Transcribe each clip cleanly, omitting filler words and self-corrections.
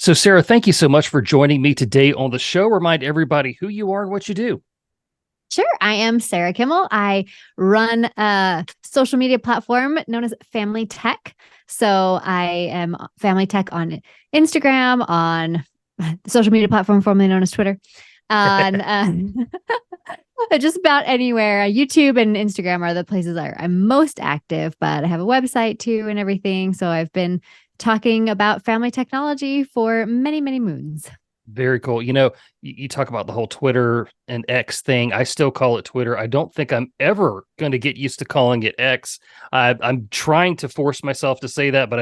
So, Sarah, thank you so much for joining me today on the show. Remind everybody who you are and what you do. Sure. I am Sarah Kimmel. I run a social media platform known as Family Tech. So I am Family Tech on Instagram, on the social media platform formerly known as Twitter, on just about anywhere. YouTube and Instagram are the places I'm most active, but I have a website too and everything. So I've been talking about family technology for many, many moons. Very cool. You talk about the whole Twitter and X thing. I still call it Twitter. I don't think I'm ever going to get used to calling it X. I'm trying to force myself to say that, but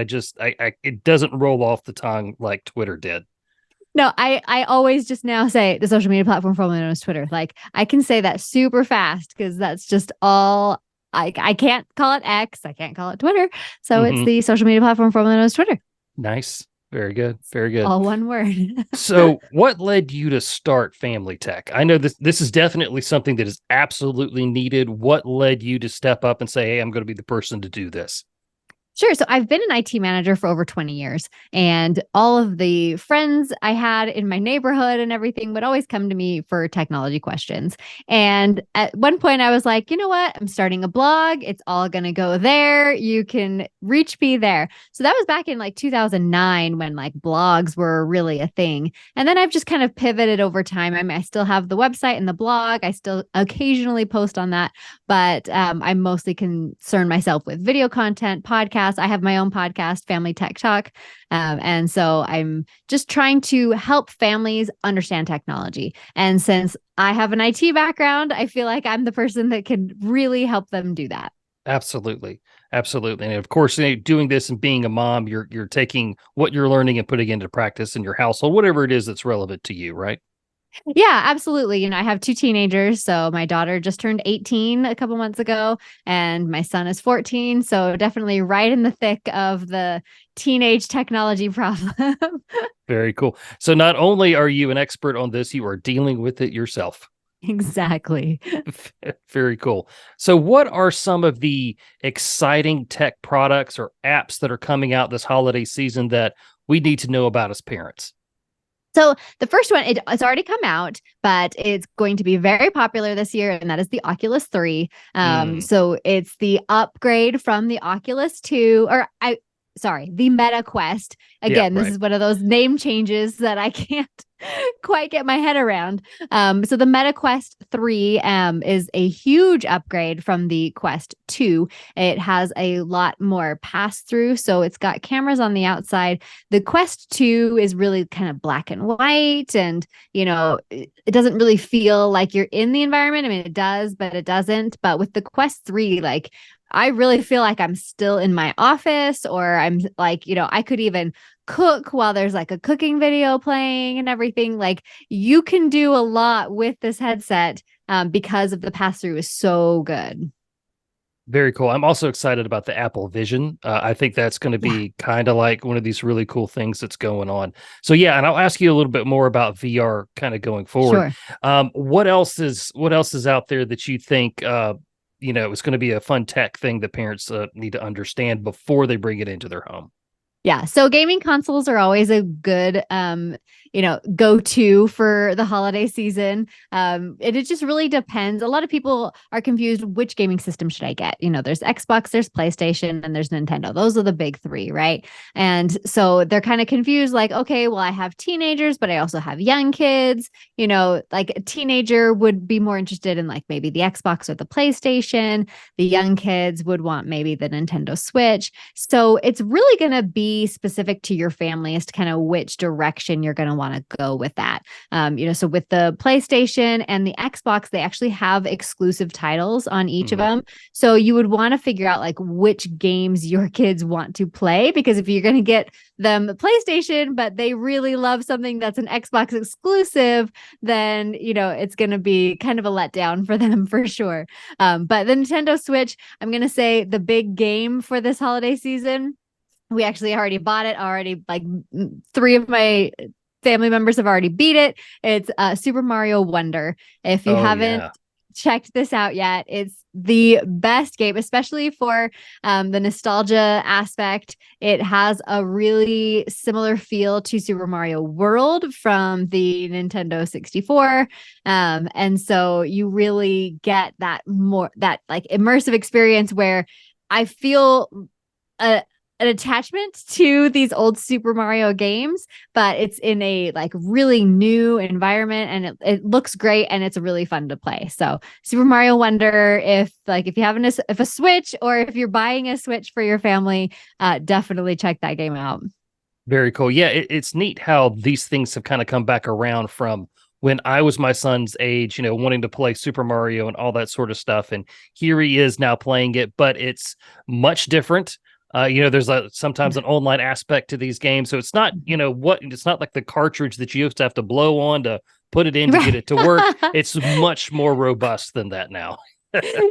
it doesn't roll off the tongue like Twitter did. No, I always just now say the social media platform formerly known as Twitter. Like I can say that super fast because that's just all I can't call it X. I can't call it Twitter. So it's Hmm. the social media platform formerly known as Twitter. Nice. Very good. Very good. All one word. So, what led you to start Family Tech? I know this is definitely something that is absolutely needed. What led you to step up and say, "Hey, I'm going to be the person to do this"? Sure. So I've been an IT manager for over 20 years, and all of the friends I had in my neighborhood and everything would always come to me for technology questions. And at one point, I was like, you know what? I'm starting a blog. It's all going to go there. You can reach me there. So that was back in like 2009 when like blogs were really a thing. And then I've just kind of pivoted over time. I mean, I still have the website and the blog. I still occasionally post on that, but I mostly concern myself with video content, podcasts. I have my own podcast, Family Tech Talk. And so I'm just trying to help families understand technology. And since I have an IT background, I feel like I'm the person that can really help them do that. Absolutely, absolutely, and of course, doing this and being a mom, you're taking what you're learning and putting into practice in your household, whatever it is that's relevant to you, right? Yeah, absolutely. I have two teenagers. So my daughter just turned 18 a couple months ago, and my son is 14. So definitely right in the thick of the teenage technology problem. Very cool. So, not only are you an expert on this, you are dealing with it yourself. Exactly. Very cool. So, what are some of the exciting tech products or apps that are coming out this holiday season that we need to know about as parents? So the first one, it's already come out, but it's going to be very popular this year, and that is the Oculus 3. Mm, So it's the upgrade from the Oculus 2, or the Meta Quest. yeah, Again, this right. is one of those name changes that I can't quite get my head around. So the Meta Quest 3 is a huge upgrade from the Quest 2. It has a lot more pass through, so it's got cameras on the outside. The Quest 2 is really kind of black and white, and it doesn't really feel like you're in the environment. I mean, it does, but it doesn't. But with the Quest 3, like I really feel like I'm still in my office, or I'm like, I could even cook while there's like a cooking video playing and everything. Like you can do a lot with this headset because of the pass through is so good. Very cool. I'm also excited about the Apple Vision. I think that's going to Yeah, be kind of like one of these really cool things that's going on. So yeah, and I'll ask you a little bit more about VR kind of going forward. sure. What else is out there that you think is going to be a fun tech thing that parents need to understand before they bring it into their home? Yeah. So gaming consoles are always a good go-to for the holiday season. It just really depends. A lot of people are confused, which gaming system should I get? There's Xbox, there's PlayStation, and there's Nintendo. Those are the big three, right? And so they're kind of confused, like, okay, well, I have teenagers, but I also have young kids. Like a teenager would be more interested in like maybe the Xbox or the PlayStation. The young kids would want maybe the Nintendo Switch. So it's really going to be specific to your family as to kind of which direction you're going to want to go with that. So with the PlayStation and the Xbox, they actually have exclusive titles on each of Mhm. them. So you would want to figure out like which games your kids want to play, because if you're going to get them a PlayStation, but they really love something that's an Xbox exclusive, then, it's going to be kind of a letdown for them for sure. But the Nintendo Switch, I'm going to say the big game for this holiday season, we actually already bought it already. Like three of my family members have already beat it. It's Super Mario Wonder. If you Oh haven't yeah. checked this out yet, it's the best game, especially for the nostalgia aspect. It has a really similar feel to Super Mario World from the Nintendo 64. And so you really get that like immersive experience where I feel a an attachment to these old Super Mario games, but it's in a like really new environment and it looks great and it's really fun to play. So Super Mario Wonder, if you have if a Switch or if you're buying a Switch for your family, definitely check that game out. Very cool. Yeah, it's neat how these things have kind of come back around from when I was my son's age, wanting to play Super Mario and all that sort of stuff. And here he is now playing it, but it's much different. There's sometimes an online aspect to these games. So it's not, it's not like the cartridge that you used to have to blow on to put it in to get it to work. It's much more robust than that now.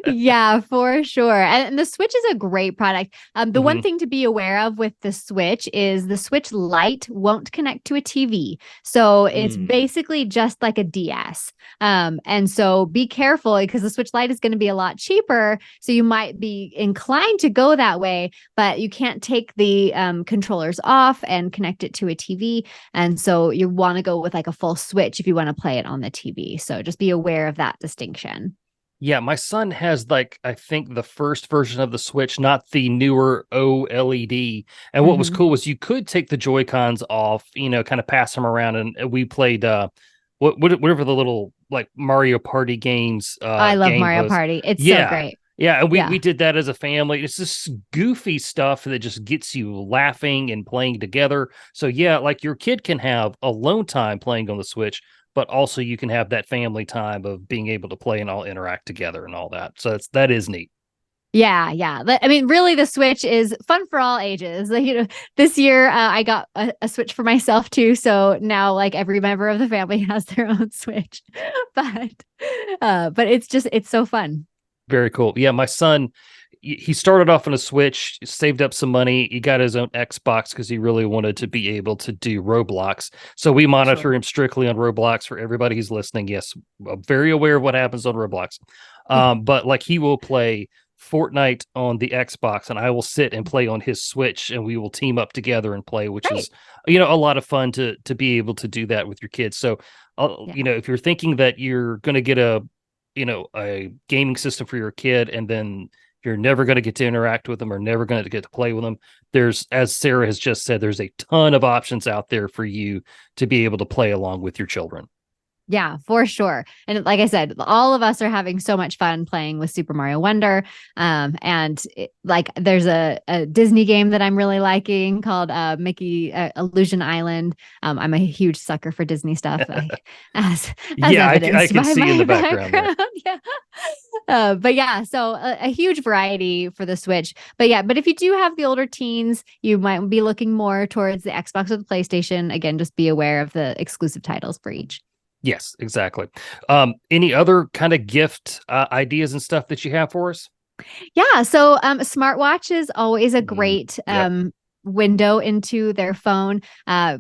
Yeah, for sure. And the Switch is a great product. The one Mhm. thing to be aware of with the Switch is the Switch Lite won't connect to a TV. So it's Mm. basically just like a DS. And so be careful because the Switch Lite is going to be a lot cheaper. So you might be inclined to go that way, but you can't take the controllers off and connect it to a TV. And so you want to go with like a full Switch if you want to play it on the TV. So just be aware of that distinction. Yeah, my son has I think the first version of the Switch, not the newer OLED. And what was Mhm. cool was you could take the Joy-Cons off, kind of pass them around, and we played whatever the little like Mario Party games I love game Mario was. Party. It's so Yeah. great. Yeah, and we Yeah. did that as a family. It's just goofy stuff that just gets you laughing and playing together. So yeah, like your kid can have alone time playing on the Switch, but also you can have that family time of being able to play and all interact together and all that. So that is neat. Yeah, yeah. I mean, really, the Switch is fun for all ages. Like, this year I got a Switch for myself too, so now like every member of the family has their own Switch. but but it's so fun. Very cool. Yeah, my son, he started off on a Switch, saved up some money. He got his own Xbox because he really wanted to be able to do Roblox. So we monitor Sure. him strictly on Roblox for everybody who's listening. Yes, I'm very aware of what happens on Roblox. But like he will play Fortnite on the Xbox, and I will sit and play on his Switch, and we will team up together and play, which Great. is a lot of fun to be able to do that with your kids. So, Yeah. if you're thinking that you're going to get a gaming system for your kid and then you're never going to get to interact with them or never going to get to play with them, there's, as Sarah has just said, there's a ton of options out there for you to be able to play along with your children. Yeah, for sure. And like I said, all of us are having so much fun playing with Super Mario Wonder. Like there's a Disney game that I'm really liking called Mickey Illusion Island. I'm a huge sucker for Disney stuff, as Yeah, I evidenced can by see in my the background there. background. Yeah. But yeah, so a huge variety for the Switch. But yeah, but if you do have the older teens, you might be looking more towards the Xbox or the PlayStation. Again, just be aware of the exclusive titles for each. Yes, exactly. Any other kind of gift ideas and stuff that you have for us? Yeah, so smartwatch is always a Mm, great yep. window into their phone.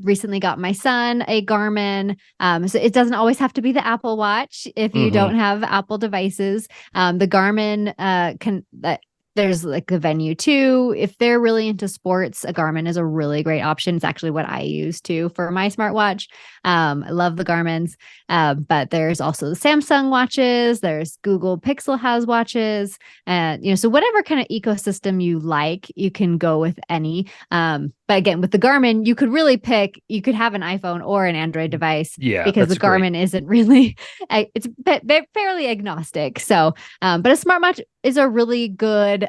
Recently got my son a Garmin. So it doesn't always have to be the Apple Watch if you Hmm. don't have Apple devices. The Garmin can there's like the Venue too. If they're really into sports, a Garmin is a really great option. It's actually what I use too for my smartwatch. I love the Garmin's. But there's also the Samsung watches. There's Google Pixel has watches, and so whatever kind of ecosystem you like, you can go with any. But again, with the Garmin, you could really pick. You could have an iPhone or an Android device Yeah, because the that's great. Garmin isn't really. It's fairly agnostic. So, but a smartwatch is a really good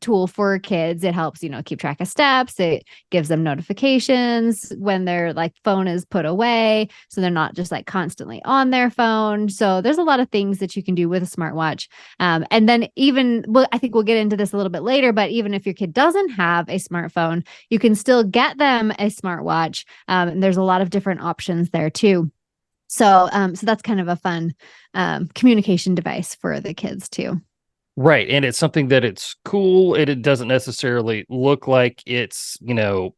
tool for kids. It helps keep track of steps. It gives them notifications when their like phone is put away, so they're not just like constantly on their phone. So there's a lot of things that you can do with a smartwatch. And then even, well, I think we'll get into this a little bit later, but even if your kid doesn't have a smartphone, you can still get them a smartwatch. And there's a lot of different options there too. So that's kind of a fun communication device for the kids too. Right. And it's something that it's cool. It doesn't necessarily look like it's,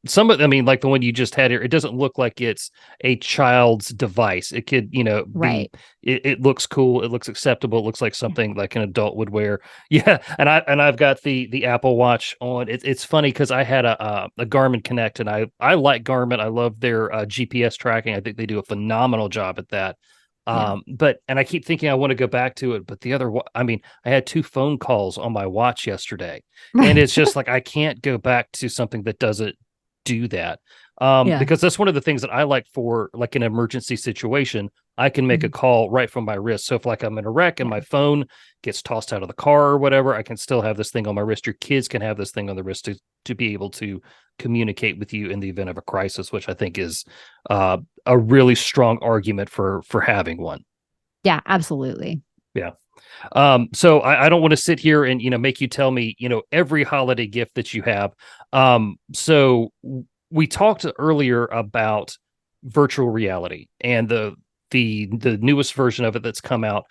some of, I mean, like the one you just had here, it doesn't look like it's a child's device. It could, be, Right. it looks cool. It looks acceptable. It looks like something like an adult would wear. Yeah. And I've got the Apple Watch on. It's funny because I had a Garmin Connect, and I like Garmin. I love their GPS tracking. I think they do a phenomenal job at that. Yeah. And I keep thinking I want to go back to it, but I mean, I had 2 phone calls on my watch yesterday, and Right. it's just like I can't go back to something that doesn't do that. Yeah. Because that's one of the things that I like for like an emergency situation. I can make a Mhm. call right from my wrist. So if like I'm in a wreck and Yeah. my phone gets tossed out of the car or whatever, I can still have this thing on my wrist. Your kids can have this thing on the wrist to be able to communicate with you in the event of a crisis, which I think is a really strong argument for having one. Yeah, absolutely. Yeah. So I don't want to sit here and make you tell me every holiday gift that you have. So we talked earlier about virtual reality and the newest version of it that's come out.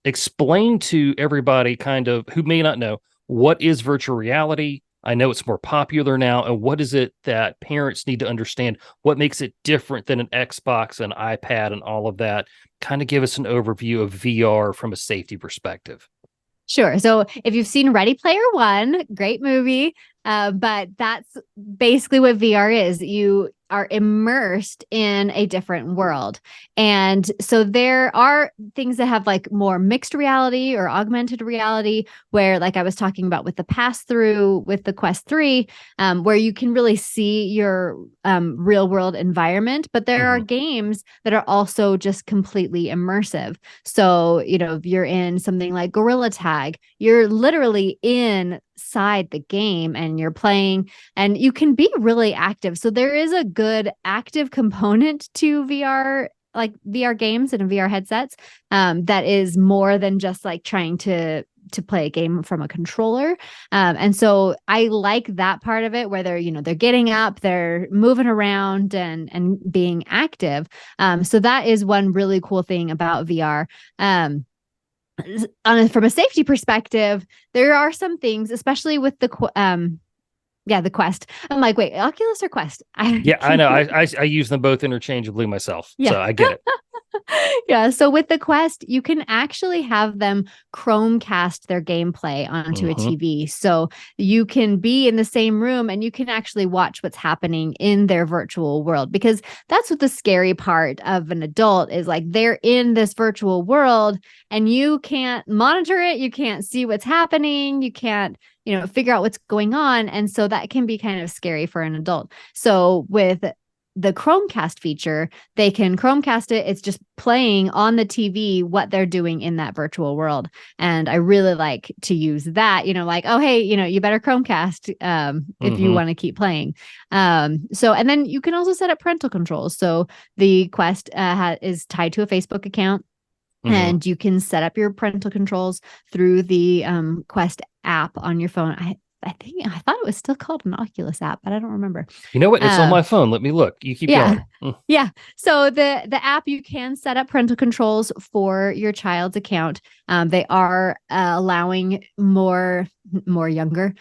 Explain to everybody kind of who may not know, what is virtual reality. I know it's more popular now, and what is it that parents need to understand? What makes it different than an Xbox, an iPad, and all of that? Kind of give us an overview of VR from a safety perspective. Sure. So if you've seen Ready Player One, great movie, but that's basically what VR is. You are immersed in a different world. And so there are things that have like more mixed reality or augmented reality, where, like I was talking about with the pass through with the Quest 3, where you can really see your real world environment. But there are Mm-hmm. games that are also just completely immersive. So, if you're in something like Gorilla Tag, you're literally inside the game and you're playing, and you can be really active. So there is a good active component to VR, like VR games and VR headsets, that is more than just like trying to play a game from a controller. And so I like that part of it, where they're getting up, they're moving around and being active. So that is one really cool thing about VR. From a safety perspective, there are some things, especially with the Quest. I'm like, wait, Oculus or Quest? I Yeah, I keep know. I use them both interchangeably myself, Yeah. so I get it. Yeah. So with the Quest, you can actually have them Chromecast their gameplay onto a Mm-hmm. TV. So you can be in the same room and you can actually watch what's happening in their virtual world, because that's what the scary part of an adult is. Like, they're in this virtual world and you can't monitor it. You can't see what's happening. You can't, figure out what's going on. And so that can be kind of scary for an adult. So with the Chromecast feature, they can Chromecast it. It's just playing on the TV what they're doing in that virtual world. And I really like to use that, like, oh, hey, you better Chromecast if you Mm-hmm. want to keep playing. And then you can also set up parental controls. So the Quest is tied to a Facebook account. Mm-hmm. And you can set up your parental controls through the Quest app on your phone. I thought it was still called an Oculus app, but I don't remember. You know what? It's on Um, my phone. Let me look. You keep yeah. going. Mm. Yeah. So the app, you can set up parental controls for your child's account. They are allowing more younger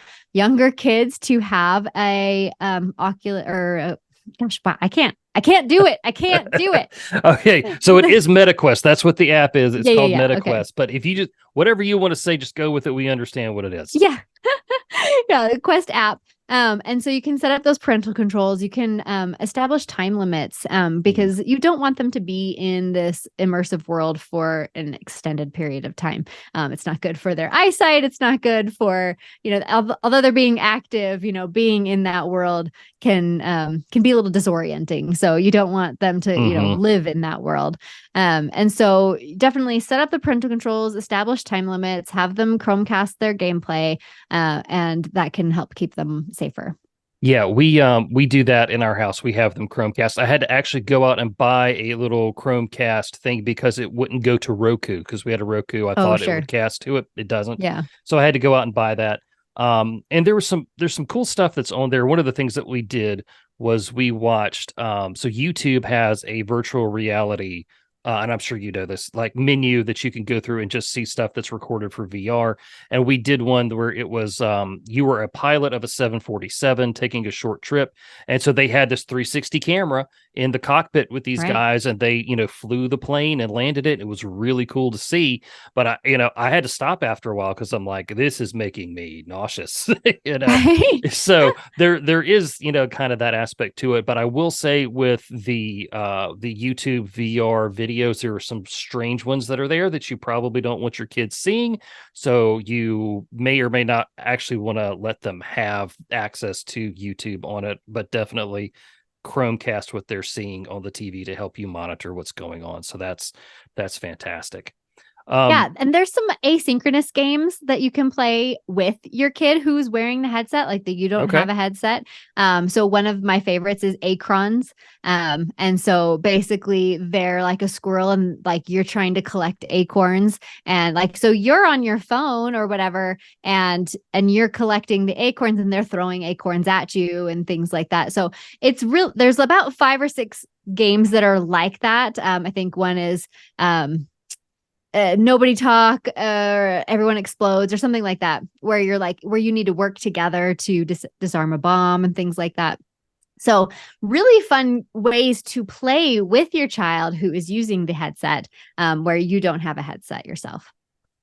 kids to have a Oculus or gosh, I can't do it. I can't do it. Okay, so it is MetaQuest. That's what the app is. It's Yeah, yeah, called yeah. Okay. MetaQuest. But if you just whatever you want to say, just go with it. We understand what it is. Yeah. Yeah, the Quest app. And so you can set up those parental controls. You can establish time limits, Mhm. because you don't want them to be in this immersive world for an extended period of time. It's not good for their eyesight. It's not good for, although they're being active, being in that world can be a little disorienting. So you don't want them to, Mhm. live in that world. And so definitely set up the parental controls, establish time limits, have them Chromecast their gameplay, and that can help keep them safer. Yeah, we do that in our house. We have them Chromecast. I had to actually go out and buy a little Chromecast thing because it wouldn't go to Roku because we had a Roku. I Oh, thought it would sure. cast to it. It doesn't. Yeah. So I had to go out and buy that. And there's some cool stuff that's on there. One of the things that we did was we watched so YouTube has a virtual reality and I'm sure you know this, like menu that you can go through and just see stuff that's recorded for VR. And we did one where it was you were a pilot of a 747 taking a short trip, and so they had this 360 camera in the cockpit with these Right. guys, and they flew the plane and landed it. It was really cool to see, but I had to stop after a while because I'm like, this is making me nauseous, you know. Right. So there is kind of that aspect to it, but I will say with the YouTube VR videos, there are some strange ones that are there that you probably don't want your kids seeing, so you may or may not actually want to let them have access to YouTube on it, but definitely Chromecast what they're seeing on the TV to help you monitor what's going on. So that's fantastic. Yeah, um and there's some asynchronous games that you can play with your kid who's wearing the headset, like that you don't okay. have a headset. So one of my favorites is Acrons. And so basically they're like a squirrel and like you're trying to collect acorns and like so you're on your phone or whatever and you're collecting the acorns and they're throwing acorns at you and things like that. So it's real there's about 5 or 6 games that are like that. I think one is nobody talk or everyone explodes or something like that where you're like where you need to work together to disarm a bomb and things like that. So really fun ways to play with your child who is using the headset where you don't have a headset yourself.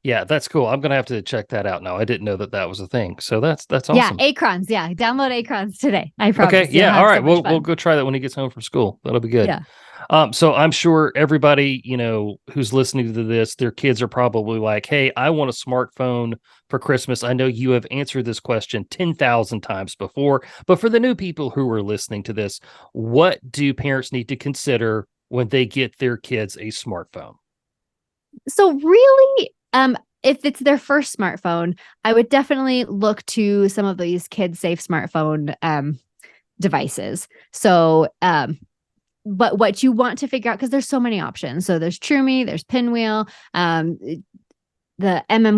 Yeah, that's cool. I'm gonna have to check that out now. I didn't know that that was a thing, so that's Yeah, awesome. Acrons. Yeah, download Acrons today. I Okay, promise you'll yeah, all have so right. much We'll fun. go try that when he gets home from school. That'll be good. Yeah. So I'm sure everybody, who's listening to this, their kids are probably like, "Hey, I want a smartphone for Christmas." I know you have answered this question 10,000 times before, but for the new people who are listening to this, what do parents need to consider when they get their kids a smartphone? So really, if it's their first smartphone, I would definitely look to some of these kid-safe smartphone devices. So, but what you want to figure out, because there's so many options. So there's TrueMe, there's Pinwheel, the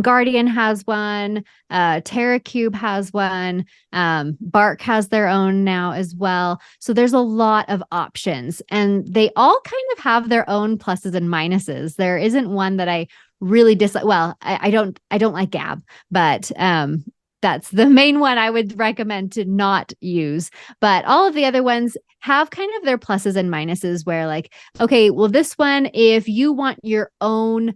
Guardian has one, TerraCube has one, Bark has their own now as well. So there's a lot of options, and they all kind of have their own pluses and minuses. There isn't one that I really dislike. Well, I don't like Gab, but that's the main one I would recommend to not use. But all of the other ones have kind of their pluses and minuses where like, okay, well, this one, if you want your own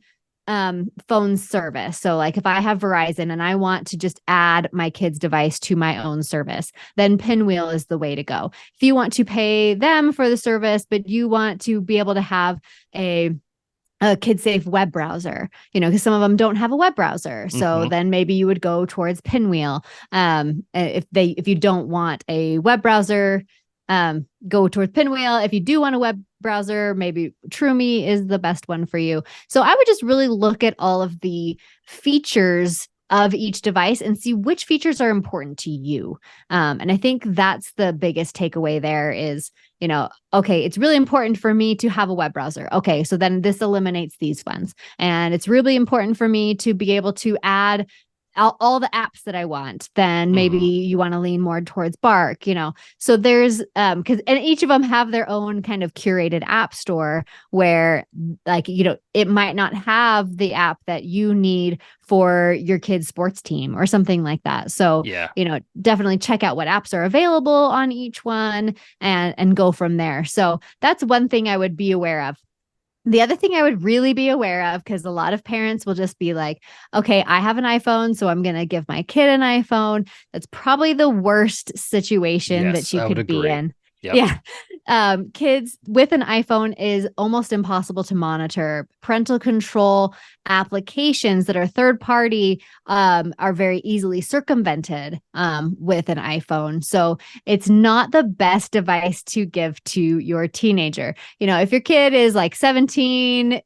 phone service. So like if I have Verizon and I want to just add my kid's device to my own service, then Pinwheel is the way to go. If you want to pay them for the service, but you want to be able to have a kid safe web browser, because some of them don't have a web browser. So Mm-hmm. then maybe you would go towards Pinwheel. If you don't want a web browser, go towards Pinwheel. If you do want a web browser, maybe TrueMe is the best one for you. So I would just really look at all of the features of each device and see which features are important to you. And I think that's the biggest takeaway there is, okay, it's really important for me to have a web browser. Okay, so then this eliminates these ones. And it's really important for me to be able to add all the apps that I want, then maybe Mm-hmm. you want to lean more towards Bark, So there's because and each of them have their own kind of curated app store where like, it might not have the app that you need for your kid's sports team or something like that. So, Yeah. Definitely check out what apps are available on each one and go from there. So that's one thing I would be aware of. The other thing I would really be aware of, because a lot of parents will just be like, okay, I have an iPhone, so I'm going to give my kid an iPhone. That's probably the worst situation that Yes, you I would could be agree. in. Yep. Yeah. Kids with an iPhone is almost impossible to monitor. Parental control applications that are third party are very easily circumvented with an iPhone. So it's not the best device to give to your teenager. If your kid is like 17,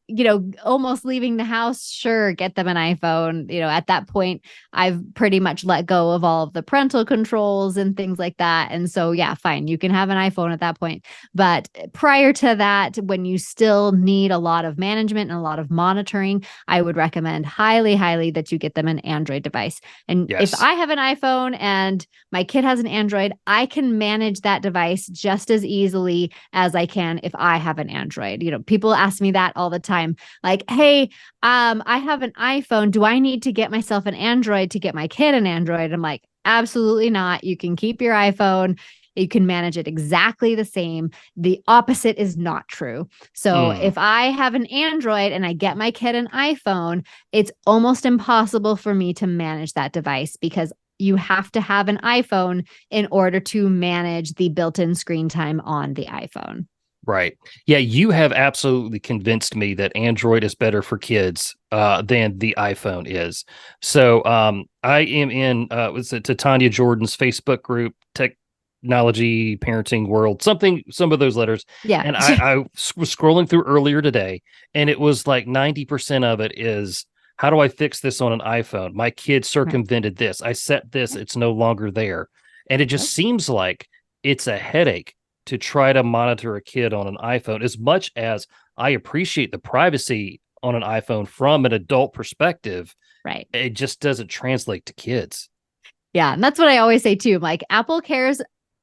almost leaving the house, sure, get them an iPhone. At that point, I've pretty much let go of all of the parental controls and things like that. And so, yeah, fine, you can have an iPhone at that point. But prior to that, when you still need a lot of management and a lot of monitoring, I would recommend highly, highly that you get them an Android device. And if Yes. I have an iPhone and my kid has an Android, I can manage that device just as easily as I can if I have an Android. People ask me that all the time. Like, hey, I have an iPhone. Do I need to get myself an Android to get my kid an Android? I'm like, absolutely not. You can keep your iPhone. You can manage it exactly the same. The opposite is not true. So Mm, if I have an Android and I get my kid an iPhone, it's almost impossible for me to manage that device because you have to have an iPhone in order to manage the built-in screen time on the iPhone. right. Yeah, you have absolutely convinced me that Android is better for kids than the iPhone is. So I am in was it Tanya Jordan's Facebook group, Technology Parenting World, some of those letters. Yeah. And I was scrolling through earlier today, and it was like 90% of it is how do I fix this on an iPhone? My kid Right. circumvented this. I set this, Yep. it's no longer there. And it Yep. just seems like it's a headache to try to monitor a kid on an iPhone. As much as I appreciate the privacy on an iPhone from an adult perspective, Right. it just doesn't translate to kids. Yeah. And that's what I always say too. Like Apple cares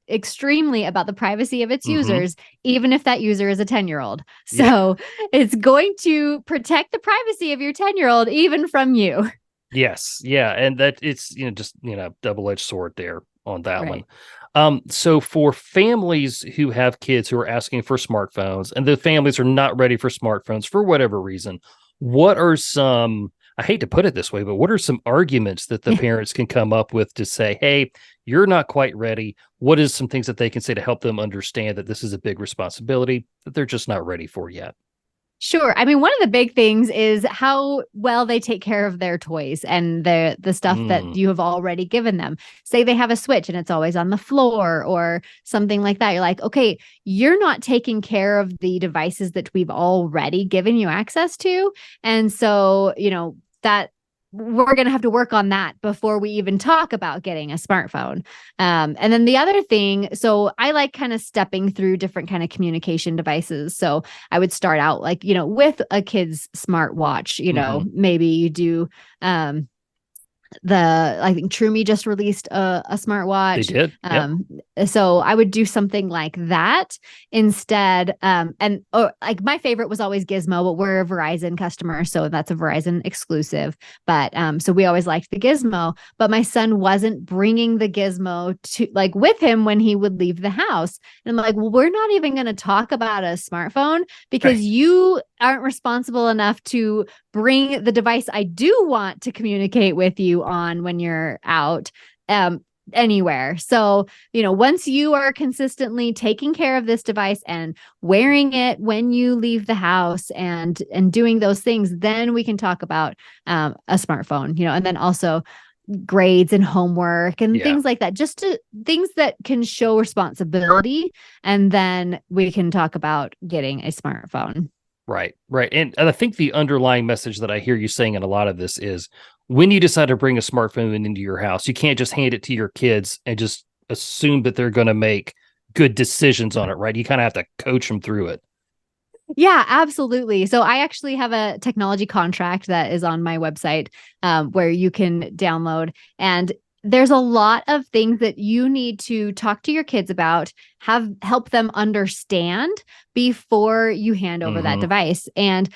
extremely about the privacy of its Mm-hmm. users, even if that user is a 10-year-old. Yeah. So it's going to protect the privacy of your 10-year-old, even from you. Yes. Yeah. And that it's, just, double-edged sword there on that one. Right. So for families who have kids who are asking for smartphones and the families are not ready for smartphones for whatever reason, what are some, I hate to put it this way, but what are some arguments that the parents can come up with to say, hey, you're not quite ready? What is some things that they can say to help them understand that this is a big responsibility that they're just not ready for yet? Sure. I mean, one of the big things is how well they take care of their toys and the stuff that Mm, you have already given them. Say they have a Switch and it's always on the floor or something like that. You're like, okay, you're not taking care of the devices that we've already given you access to. And so, that we're going to have to work on that before we even talk about getting a smartphone. And then the other thing, so I like kind of stepping through different kind of communication devices. So I would start out like, with a kid's smartwatch, hmm. maybe you do I think Trumi just released a They smartwatch. did. Yep. So I would do something like that instead. And like my favorite was always Gizmo, but we're a Verizon customer, so that's a Verizon exclusive. But so we always liked the Gizmo. But my son wasn't bringing the Gizmo to like with him when he would leave the house. And I'm like, well, we're not even going to talk about a smartphone because Right. you aren't responsible enough to bring the device I do want to communicate with you on when you're out anywhere. So, once you are consistently taking care of this device and wearing it when you leave the house and doing those things, then we can talk about a smartphone, and then also grades and homework and Yeah. things like that, just to things that can show responsibility. And then we can talk about getting a smartphone. Right, right. And I think the underlying message that I hear you saying in a lot of this is when you decide to bring a smartphone into your house, you can't just hand it to your kids and just assume that they're going to make good decisions on it, right? You kind of have to coach them through it. Yeah, absolutely. So I actually have a technology contract that is on my website where you can download. And there's a lot of things that you need to talk to your kids about, help them understand before you hand over that Hmm. device. And,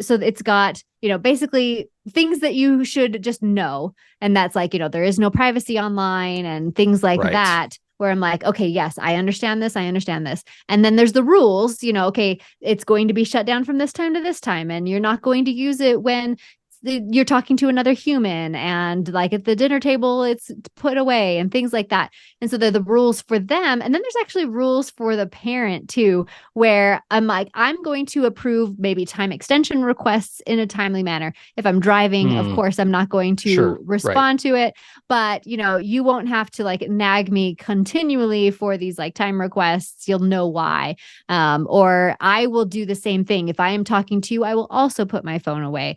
so it's got, basically things that you should just know. And that's like, there is no privacy online and things like Right. that. Where I'm like, okay, yes, I understand this. I understand this. And then there's the rules, okay, it's going to be shut down from this time to this time. And you're not going to use it when you're talking to another human and like at the dinner table it's put away and things like that. And so they're the rules for them, and then there's actually rules for the parent too, where I'm like, I'm going to approve maybe time extension requests in a timely manner. If I'm driving, of Hmm. course I'm not going Sure. to Right. respond to it, but you won't have to like nag me continually for these like time requests. You'll know why. Or I will do the same thing. If I am talking to you, I will also put my phone away.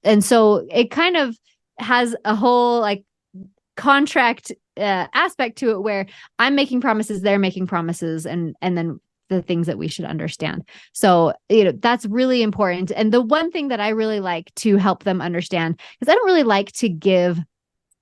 And so it kind of has a whole like contract aspect to it where I'm making promises, they're making promises, and then the things that we should understand. So, that's really important. And the one thing that I really like to help them understand, because I don't really like to give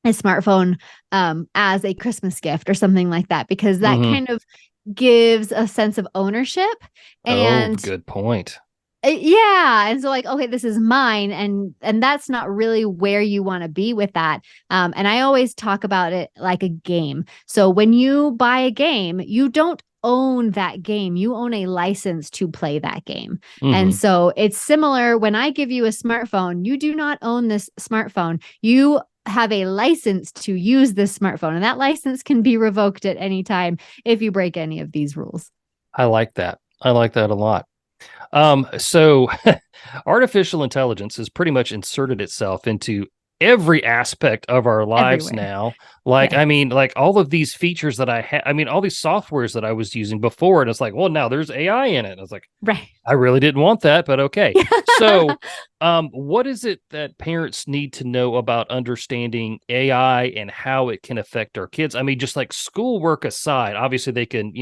a smartphone as a Christmas gift or something like that, because that kind of gives a sense of ownership. And good point. Yeah. And so like, okay, this is mine. And that's not really where you want to be with that. And I always talk about it like a game. So when you buy a game, you don't own that game. You own a license to play that game. And so it's similar when I give you a smartphone, you do not own this smartphone. You have a license to use this smartphone, and that license can be revoked at any time if you break any of these rules. I like that. I like that a lot. So artificial intelligence has pretty much inserted itself into every aspect of our lives now. Like, I mean, like all of these features that I had, I mean, all these softwares that I was using before, and it's like, well, now there's AI in it. And I was like, right. I really didn't want that, but okay. So, what is it that parents need to know about understanding AI and how it can affect our kids? I mean, just like schoolwork aside, obviously they can,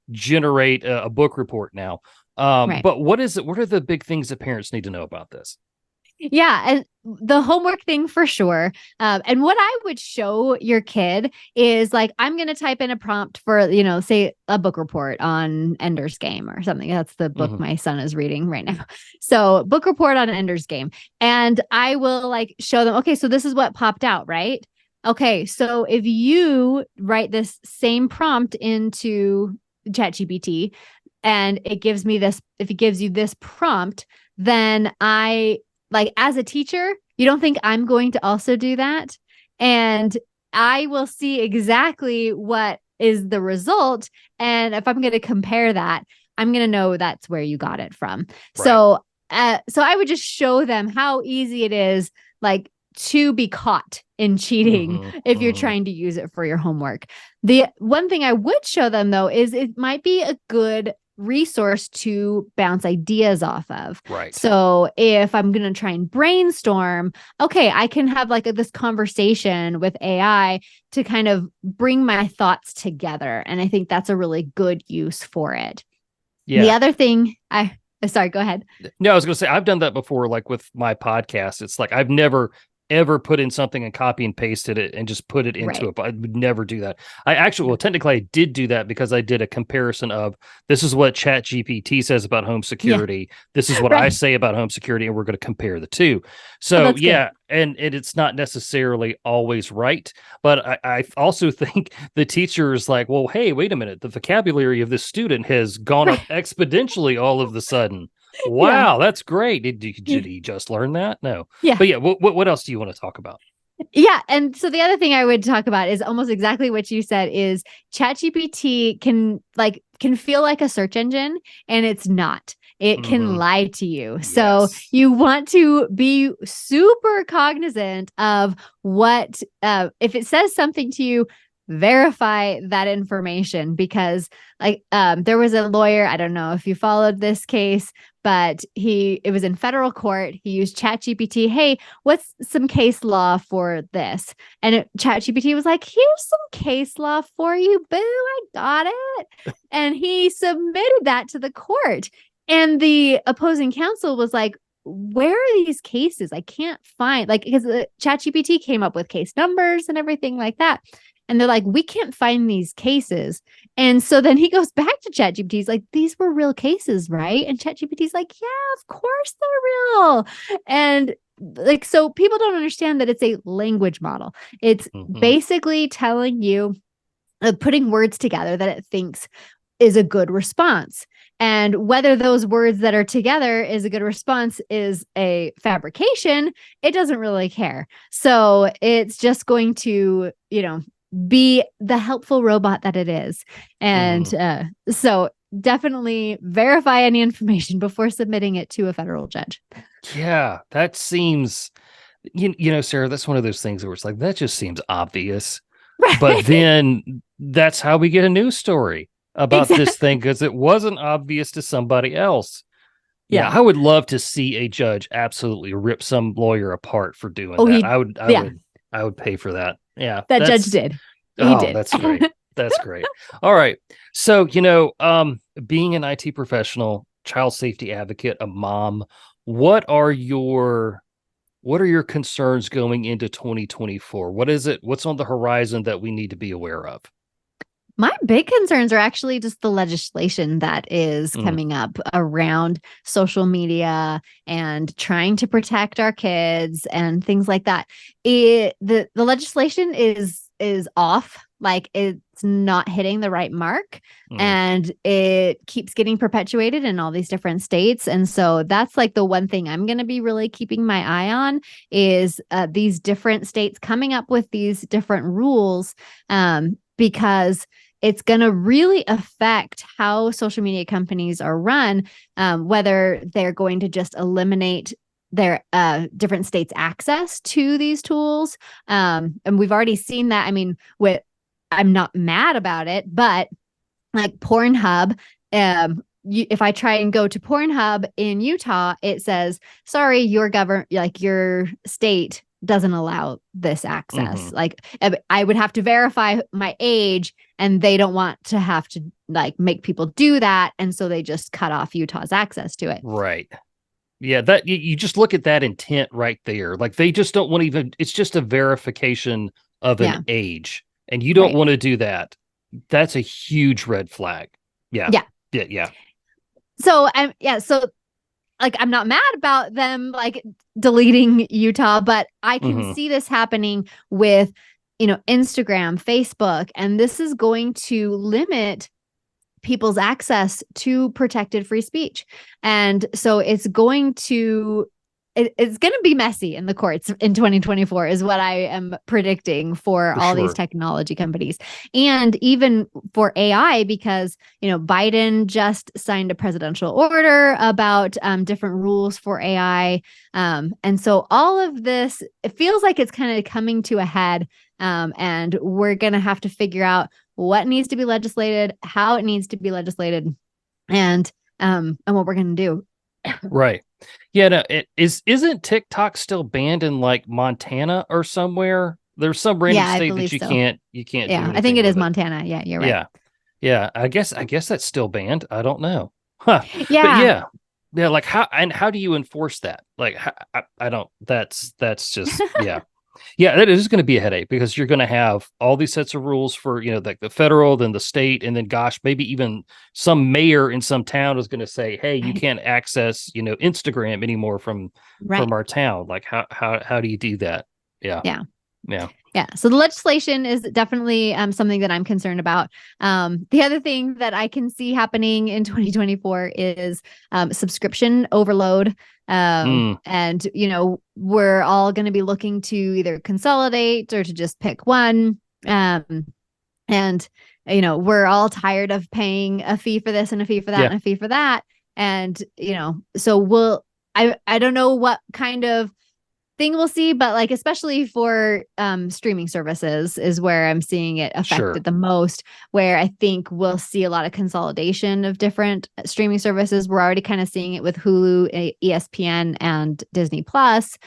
generate a book report now. But what is it? What are the big things that parents need to know about this? Yeah, and the homework thing for sure. And what I would show your kid is like, I'm going to type in a prompt for, say a book report on Ender's Game or something. That's the book my son is reading right now. So book report on Ender's Game. And I will like show them, okay, so this is what popped out, right? Okay, so if you write this same prompt into ChatGPT and it gives me this, if it gives you this prompt, then like as a teacher, you don't think I'm going to also do that? And I will see exactly what is the result. And if I'm going to compare that, I'm going to know that's where you got it from. Right. So I would just show them how easy it is, like, to be caught in cheating if you're trying to use it for your homework. The one thing I would show them, though, is it might be a good resource to bounce ideas off of. Right. So if I'm going to try and brainstorm, okay, I can have like this conversation with AI to kind of bring my thoughts together. And I think that's a really good use for it. Yeah. The other thing sorry, go ahead. No, I was going to say, I've done that before, like with my podcast. It's like, I've never ever put in something and copy and pasted it and just put it into it. But I would never do that. Technically I did do that because I did a comparison of, this is what ChatGPT says about home security. Yeah. This is what I say about home security. And we're going to compare the two. So good. And it's not necessarily always right. But I also think the teacher is like, well, hey, wait a minute. The vocabulary of this student has gone up exponentially all of the sudden. Wow, that's great. Did he just learn that? No. Yeah. But yeah, what else do you want to talk about? Yeah. And so the other thing I would talk about is almost exactly what you said, is ChatGPT can feel like a search engine, and it's not. It can lie to you. Yes. So you want to be super cognizant of what, if it says something to you, verify that information, because there was a lawyer, I don't know if you followed this case, but it was in federal court. He used ChatGPT. Hey, what's some case law for this? And ChatGPT was like, here's some case law for you, boo, I got it. And he submitted that to the court. And the opposing counsel was like, where are these cases? I can't find, because ChatGPT came up with case numbers and everything like that. And they're like, we can't find these cases. And so then he goes back to ChatGPT. He's like, these were real cases, right? And ChatGPT's like, yeah, of course they're real. And so people don't understand that it's a language model. It's basically telling you, putting words together that it thinks is a good response. And whether those words that are together is a good response is a fabrication, it doesn't really care. So it's just going to, be the helpful robot that it is. And so definitely verify any information before submitting it to a federal judge. Yeah, that seems, Sarah, that's one of those things where it's like, that just seems obvious. Right. But then that's how we get a news story about this thing, because it wasn't obvious to somebody else. Yeah, I would love to see a judge absolutely rip some lawyer apart for doing that. I would pay for that. Yeah, That judge that's did. He oh, did. that's great. That's great. All right. So, being an IT professional, child safety advocate, a mom, what are your what are your concerns going into 2024? What is it? What's on the horizon that we need to be aware of? My big concerns are actually just the legislation that is Mm, coming up around social media and trying to protect our kids and things like that. The legislation is off, like it's not hitting the right mark, mm, and it keeps getting perpetuated in all these different states. And so that's like the one thing I'm going to be really keeping my eye on is these different states coming up with these different rules, because it's going to really affect how social media companies are run, whether they're going to just eliminate their different states' access to these tools. And we've already seen that. I mean, I'm not mad about it, but like Pornhub, if I try and go to Pornhub in Utah, it says, sorry, your state doesn't allow this access. hmm. Like I would have to verify my age, and they don't want to have to like make people do that. And so they just cut off Utah's access to it. Right. Yeah, that you just look at that intent right there. Like they just don't want to even, it's just a verification of an Yeah. age. And you don't Right. want to do that. That's a huge red flag. Yeah. Yeah. Yeah. Yeah. So so like I'm not mad about them like deleting Utah, but I can Hmm. see this happening with, Instagram, Facebook, and this is going to limit people's access to protected free speech. And so it's going to be messy in the courts in 2024 is what I am predicting for For all these sure. technology companies, and even for AI, because Biden just signed a presidential order about different rules for AI, and so all of this, it feels like it's kind of coming to a head, and we're going to have to figure out what needs to be legislated, how it needs to be legislated, and what we're going to do. Right. Yeah, no, isn't TikTok still banned in like Montana or somewhere? There's some random Yeah, I state that believe so. you can't do Yeah, I think anything it is with it. Montana. Yeah, you're right. Yeah. Yeah. I guess that's still banned. I don't know. Huh. But Yeah. yeah. Yeah, like how do you enforce that? Like I don't that's just yeah. Yeah, that is going to be a headache because you're going to have all these sets of rules for, like the federal, then the state, and then gosh, maybe even some mayor in some town is going to say, "Hey, you Right. can't access, Instagram anymore from Right. our town." Like how do you do that? Yeah. Yeah. Yeah. Yeah. So the legislation is definitely something that I'm concerned about. The other thing that I can see happening in 2024 is subscription overload. Mm, And, we're all going to be looking to either consolidate or to just pick one. And, we're all tired of paying a fee for this and a fee for that yeah. and a fee for that. And, so I don't know what kind of thing we'll see, but like especially for streaming services is where I'm seeing it affected Sure. the most, where I think we'll see a lot of consolidation of different streaming services. We're already kind of seeing it with Hulu, ESPN, and Disney Plus.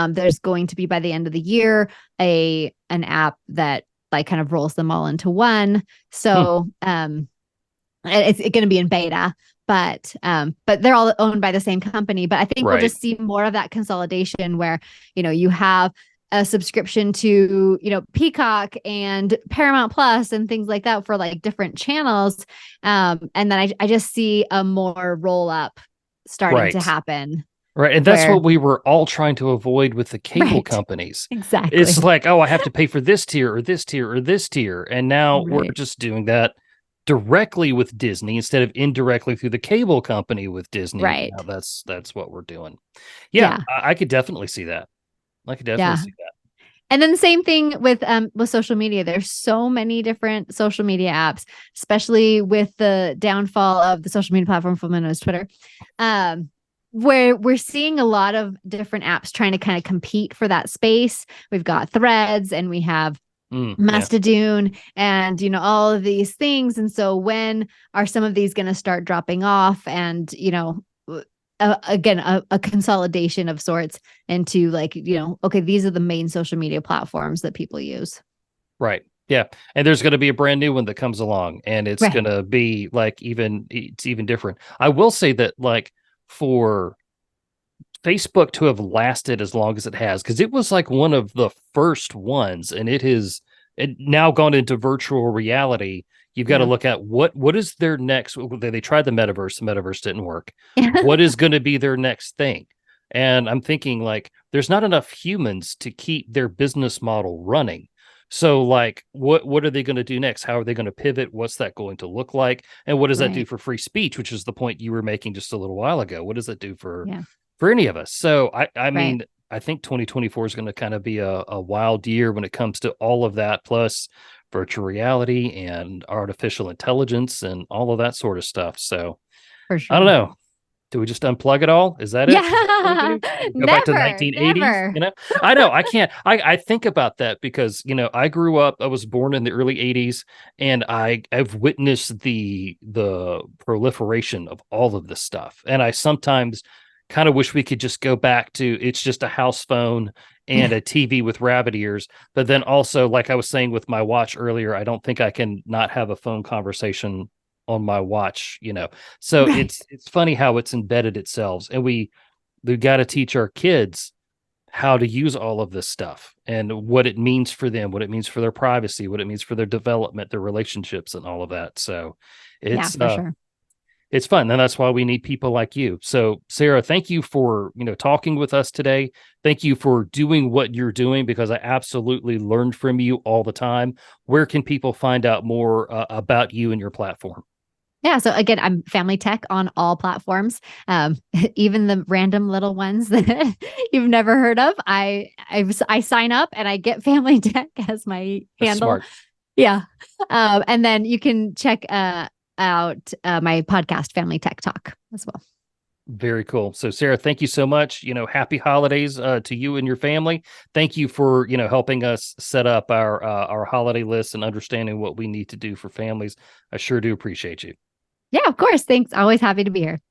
There's going to be by the end of the year an app that like kind of rolls them all into one. Hmm. So it's going to be in beta, but they're all owned by the same company. But I think we'll Right. just see more of that consolidation where you have a subscription to Peacock and Paramount Plus and things like that for like different channels, and then I just see a more roll up starting to Right. happen Right. And that's where what we were all trying to avoid with the cable right, companies. It's exactly, like, oh, I have to pay for this tier or this tier or this tier. And now we're right, just doing that directly with Disney instead of indirectly through the cable company with Disney. right, That's what we're doing. Yeah, yeah, I could definitely see that. I could definitely yeah. see that. And then the same thing with social media. There's so many different social media apps, especially with the downfall of the social media platform from known as Twitter, where we're seeing a lot of different apps trying to kind of compete for that space. We've got Threads and we have Yeah. Mastodon and all of these things. And so when are some of these going to start dropping off? And again, a consolidation of sorts into like okay, these are the main social media platforms that people use. Right. Yeah. And there's going to be a brand new one that comes along and it's Right. going to be like it's even different. I will say that like for Facebook to have lasted as long as it has, because it was like one of the first ones and it now gone into virtual reality. You've got to Yeah. look at what is their next. They tried the metaverse didn't work. What is going to be their next thing? And I'm thinking like there's not enough humans to keep their business model running. So like what are they going to do next? How are they going to pivot? What's that going to look like? And what does that do Right. for free speech, which is the point you were making just a little while ago? What does that do Yeah. for any of us? So I Right. mean, I think 2024 is going to kind of be a wild year when it comes to all of that, plus virtual reality and artificial intelligence and all of that sort of stuff. So For I don't sure. know. Do we just unplug it all? Is that it? Is that what we Yeah. do? We go back to Never. 1980s, Never. you know? I know I can't. I think about that because, I grew up, I was born in the early 80s and I've witnessed the proliferation of all of this stuff. And I sometimes kind of wish we could just go back to it's just a house phone and a TV with rabbit ears. But then also, like I was saying with my watch earlier, I don't think I can not have a phone conversation on my watch. So Right. it's funny how it's embedded itself, and we got to teach our kids how to use all of this stuff and what it means for them, what it means for their privacy, what it means for their development, their relationships, and all of that. So Yeah, it's for sure. it's fun, and that's why we need people like you. So Sarah, thank you for talking with us today. Thank you for doing what you're doing because I absolutely learned from you all the time. Where can people find out more about you and your platform? Yeah. So again, I'm family tech on all platforms, even the random little ones that you've never heard of. I sign up and I get family tech as my That's handle. smart. Yeah. And then you can check out my podcast, Family Tech Talk, as well. Very cool. So, Sarah, thank you so much. Happy holidays to you and your family. Thank you for helping us set up our holiday list and understanding what we need to do for families. I sure do appreciate you. Yeah, of course. Thanks. Always happy to be here.